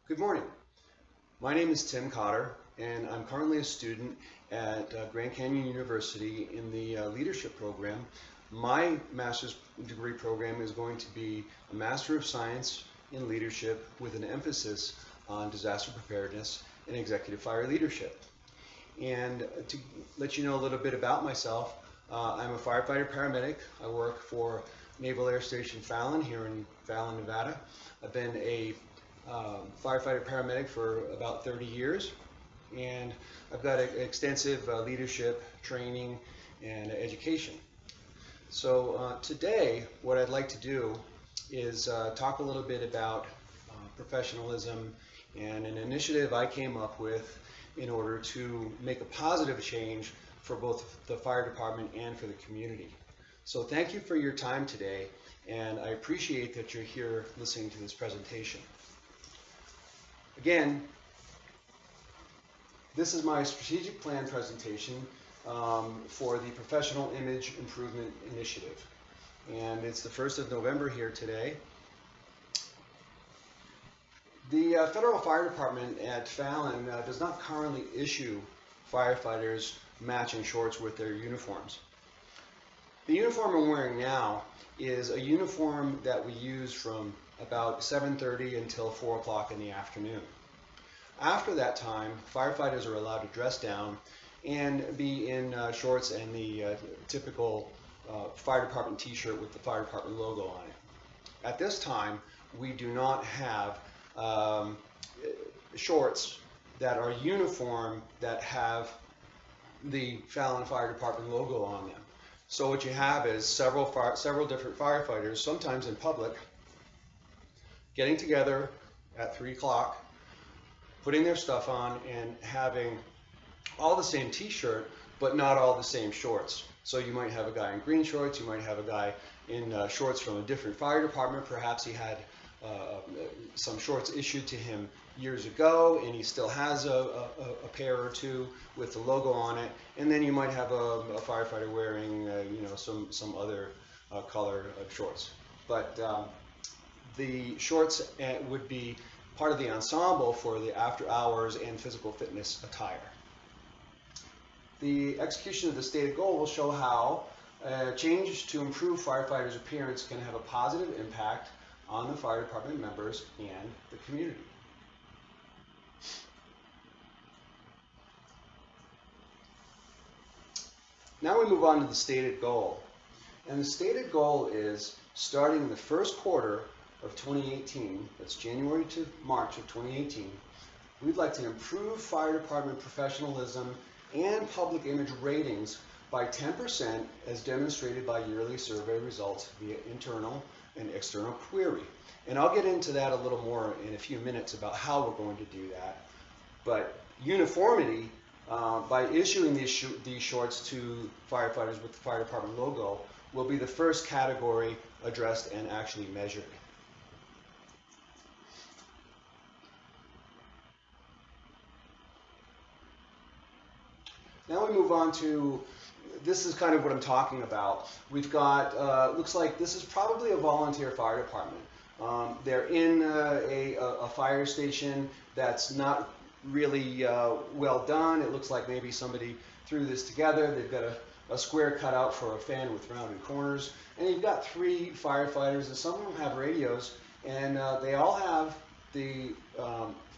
Good morning. My name is Tim Cotter, and I'm currently a student at Grand Canyon University in the leadership program. My master's degree program is going to be a Master of Science in Leadership with an emphasis on disaster preparedness and executive fire leadership. And to let you know a little bit about myself, I'm a firefighter paramedic. I work for Naval Air Station Fallon here in Fallon, Nevada. I've been a firefighter paramedic for about 30 years, and I've got extensive leadership training and education. So today what I'd like to do is talk a little bit about professionalism and an initiative I came up with in order to make a positive change for both the fire department and for the community. So thank you for your time today, and I appreciate that you're here listening to this presentation. Again, this is my strategic plan presentation for the Professional Image Improvement Initiative. And it's the 1st of November here today. The Federal Fire Department at Fallon does not currently issue firefighters matching shorts with their uniforms. The uniform I'm wearing now is a uniform that we use from about 7:30 until 4 o'clock in the afternoon. After that time, firefighters are allowed to dress down and be in shorts and the typical fire department t-shirt with the fire department logo on it. At this time, we do not have shorts that are uniform that have the Fallon Fire Department logo on them. So what you have is several different firefighters, sometimes in public, getting together at 3 o'clock, putting their stuff on and having all the same t-shirt, but not all the same shorts. So you might have a guy in green shorts, you might have a guy in shorts from a different fire department. Perhaps he had some shorts issued to him years ago and he still has a pair or two with the logo on it. And then you might have a firefighter wearing some other color of shorts. But the shorts would be part of the ensemble for the after hours and physical fitness attire. The execution of the stated goal will show how change to improve firefighters' appearance can have a positive impact on the fire department members and the community. Now we move on to the stated goal. And the stated goal is, starting in the first quarter of 2018, that's January to March of 2018, we'd like to improve fire department professionalism and public image ratings by 10% as demonstrated by yearly survey results via internal and external query. And I'll get into that a little more in a few minutes about how we're going to do that. But uniformity, by issuing these shorts to firefighters with the fire department logo, will be the first category addressed and actually measured. Now we move on to, this is kind of what I'm talking about. We've got, looks like this is probably a volunteer fire department. They're in a fire station that's not really well done. It looks like maybe somebody threw this together. They've got a square cut out for a fan with rounded corners. And you've got 3 firefighters, and some of them have radios, and they all have the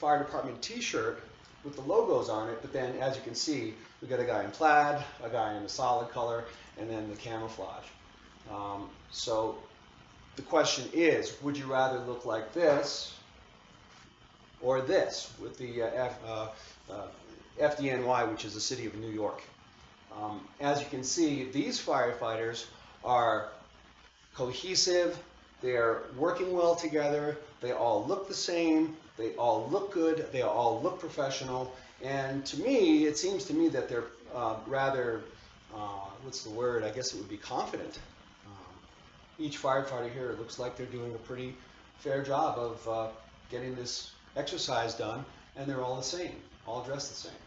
fire department t-shirt with the logos on it, but then as you can see, we've got a guy in plaid, a guy in a solid color, and then the camouflage. So the question is, would you rather look like this or this with the FDNY, which is the city of New York? As you can see, these firefighters are cohesive, they're working well together, they all look the same, they all look good, they all look professional, and to me, it seems to me that they're rather, what's the word, I guess it would be confident. Each firefighter here, it looks like they're doing a pretty fair job of getting this exercise done, and they're all the same, all dressed the same.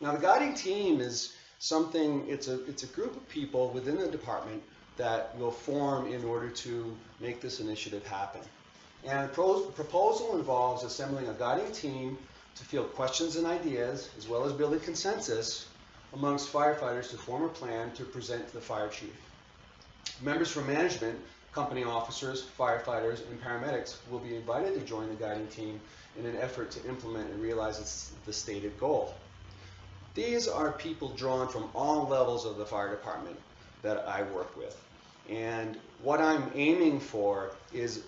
Now the guiding team is something, it's a group of people within the department that will form in order to make this initiative happen. And the proposal involves assembling a guiding team to field questions and ideas, as well as building consensus amongst firefighters to form a plan to present to the fire chief. Members from management, company officers, firefighters, and paramedics will be invited to join the guiding team in an effort to implement and realize the stated goal. These are people drawn from all levels of the fire department that I work with. And what I'm aiming for is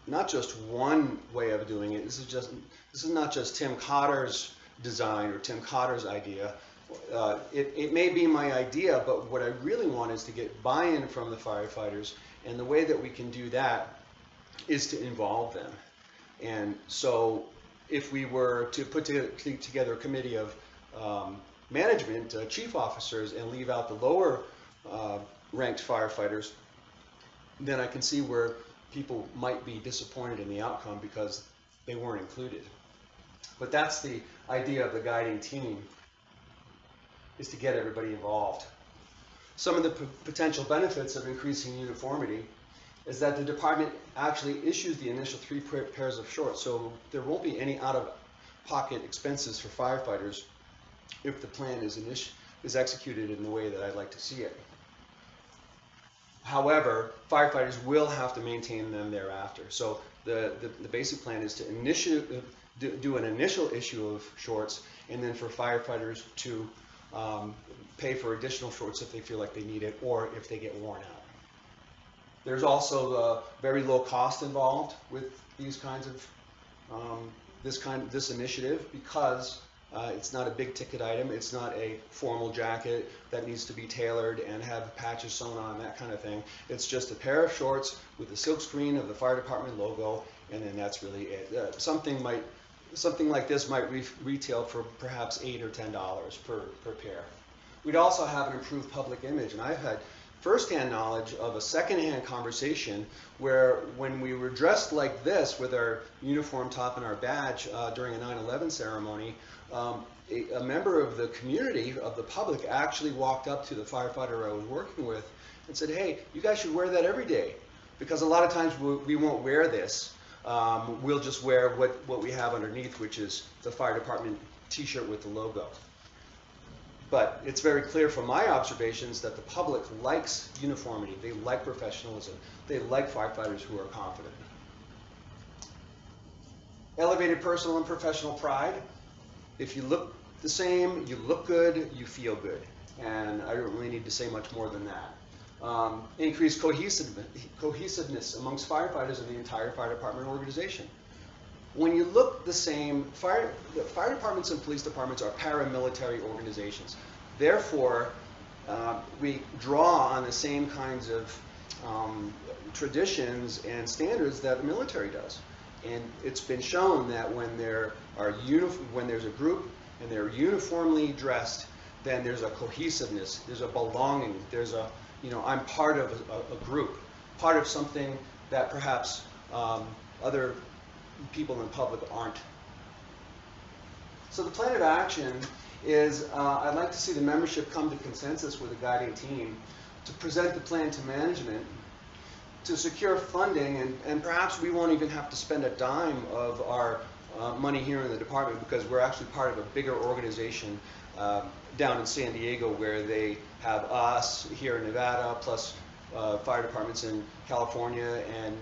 not just one way of doing it. This is not just Tim Cotter's design or Tim Cotter's idea. It may be my idea, but what I really want is to get buy-in from the firefighters, and the way that we can do that is to involve them. And so if we were to put together a committee of management, chief officers, and leave out the lower ranked firefighters, then I can see where people might be disappointed in the outcome because they weren't included. But that's the idea of the guiding team, is to get everybody involved. Some of the potential benefits of increasing uniformity is that the department actually issues the initial 3 pairs of shorts, so there won't be any out-of-pocket expenses for firefighters if the plan is executed in the way that I'd like to see it. However, firefighters will have to maintain them thereafter. So the basic plan is to do an initial issue of shorts, and then for firefighters to pay for additional shorts if they feel like they need it, or if they get worn out. There's also very low cost involved with these kinds of this initiative, because it's not a big ticket item. It's not a formal jacket that needs to be tailored and have patches sewn on, that kind of thing. It's just a pair of shorts with the silk screen of the fire department logo, and then that's really it. Something like this might retail for perhaps $8 or $10 per pair. We'd also have an improved public image, and I've had firsthand knowledge of a secondhand conversation where, when we were dressed like this with our uniform top and our badge during a 9/11 ceremony, a member of the community, of the public, actually walked up to the firefighter I was working with and said, "Hey, you guys should wear that every day, because a lot of times we won't wear this. We'll just wear what we have underneath, which is the fire department t-shirt with the logo." But it's very clear from my observations that the public likes uniformity. They like professionalism. They like firefighters who are confident. Elevated personal and professional pride. If you look the same, you look good, you feel good. And I don't really need to say much more than that. Increased cohesiveness amongst firefighters in the entire fire department organization. When you look the same, the fire departments and police departments are paramilitary organizations. Therefore, we draw on the same kinds of traditions and standards that the military does. And it's been shown that when there's a group and they're uniformly dressed, then there's a cohesiveness, there's a belonging, there's a, I'm part of a group, part of something that perhaps other people in the public aren't. So the plan of action is, I'd like to see the membership come to consensus with a guiding team to present the plan to management, to secure funding, and perhaps we won't even have to spend a dime of our money here in the department, because we're actually part of a bigger organization down in San Diego, where they have us here in Nevada, plus fire departments in California and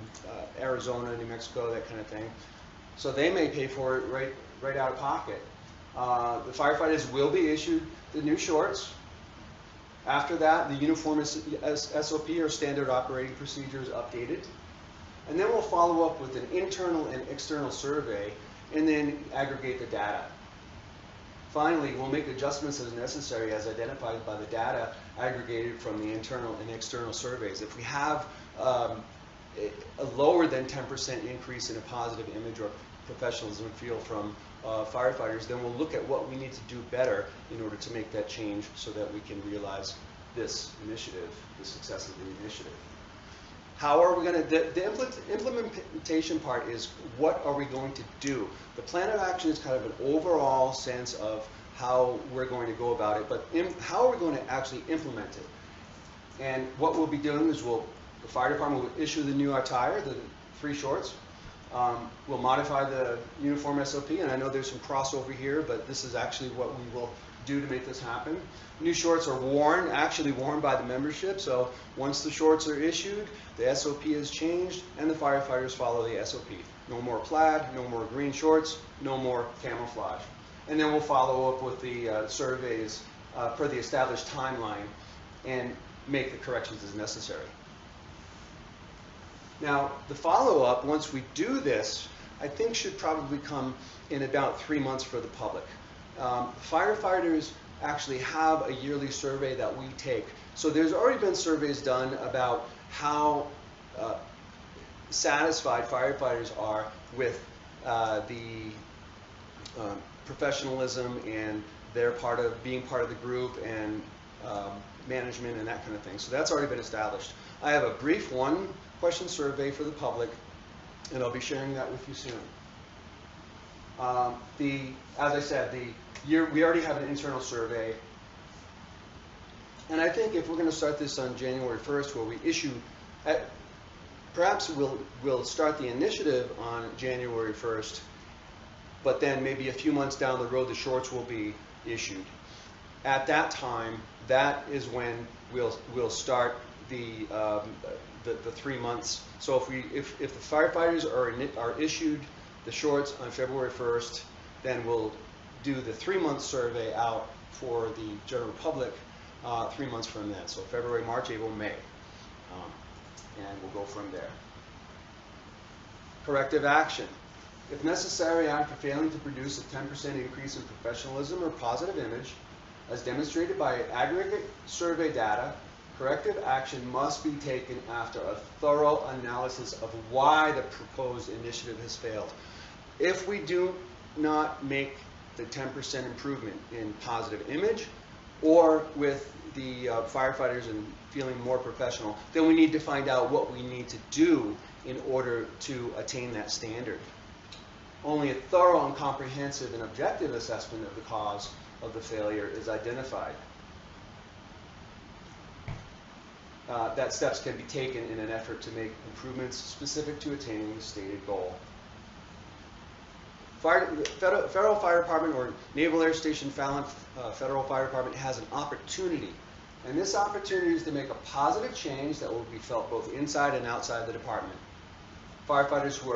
Arizona, New Mexico, that kind of thing. So they may pay for it right out of pocket. The firefighters will be issued the new shorts. After that, the uniform SOP, or standard operating procedures, updated. And then we'll follow up with an internal and external survey, and then aggregate the data. Finally, we'll make adjustments as necessary, as identified by the data aggregated from the internal and external surveys. If we have a lower than 10% increase in a positive image or professionalism feel from firefighters, then we'll look at what we need to do better in order to make that change, so that we can realize this initiative, the success of the initiative. How are we going to, the implementation part is, what are we going to do? The plan of action is kind of an overall sense of how we're going to go about it, but how are we going to actually implement it? And what we'll be doing is, the fire department will issue the new attire, the 3 shorts. We'll modify the uniform SOP, and I know there's some crossover here, but this is actually what we will do to make this happen. New shorts are actually worn by the membership, so once the shorts are issued, the SOP is changed, and the firefighters follow the SOP. No more plaid, no more green shorts, no more camouflage. And then we'll follow up with the surveys per the established timeline and make the corrections as necessary. Now, the follow-up, once we do this, I think should probably come in about 3 months for the public. Firefighters actually have a yearly survey that we take. So there's already been surveys done about how satisfied firefighters are with the professionalism and their being part of the group and management and that kind of thing. So that's already been established. I have a brief one-question survey for the public, and I'll be sharing that with you soon. As I said, we already have an internal survey, and I think if we're going to start this on January 1st, where we issue, perhaps we'll start the initiative on January 1st, but then maybe a few months down the road, the shorts will be issued. At that time, that is when we'll start the 3 months. So if the firefighters are issued the shorts on February 1st, then we'll do the 3-month survey out for the general public 3 months from then. So February, March, April, May, and we'll go from there. Corrective action. If necessary, after failing to produce a 10% increase in professionalism or positive image, as demonstrated by aggregate survey data, corrective action must be taken after a thorough analysis of why the proposed initiative has failed. If we do not make the 10% improvement in positive image or with the firefighters and feeling more professional, then we need to find out what we need to do in order to attain that standard. Only a thorough and comprehensive and objective assessment of the cause of the failure is identified. That steps can be taken in an effort to make improvements specific to attaining the stated goal. Federal Fire Department or Naval Air Station Fallon Federal Fire Department has an opportunity, and this opportunity is to make a positive change that will be felt both inside and outside the department. Firefighters who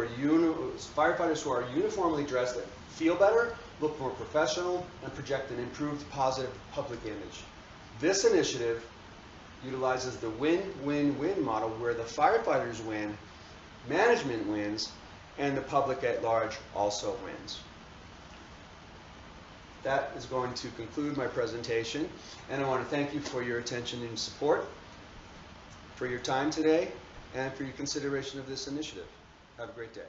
are uniformly dressed that feel better, look more professional, and project an improved positive public image. This initiative utilizes the win-win-win model where the firefighters win, management wins, and the public at large also wins. That is going to conclude my presentation, and I want to thank you for your attention and support, for your time today, and for your consideration of this initiative. Have a great day.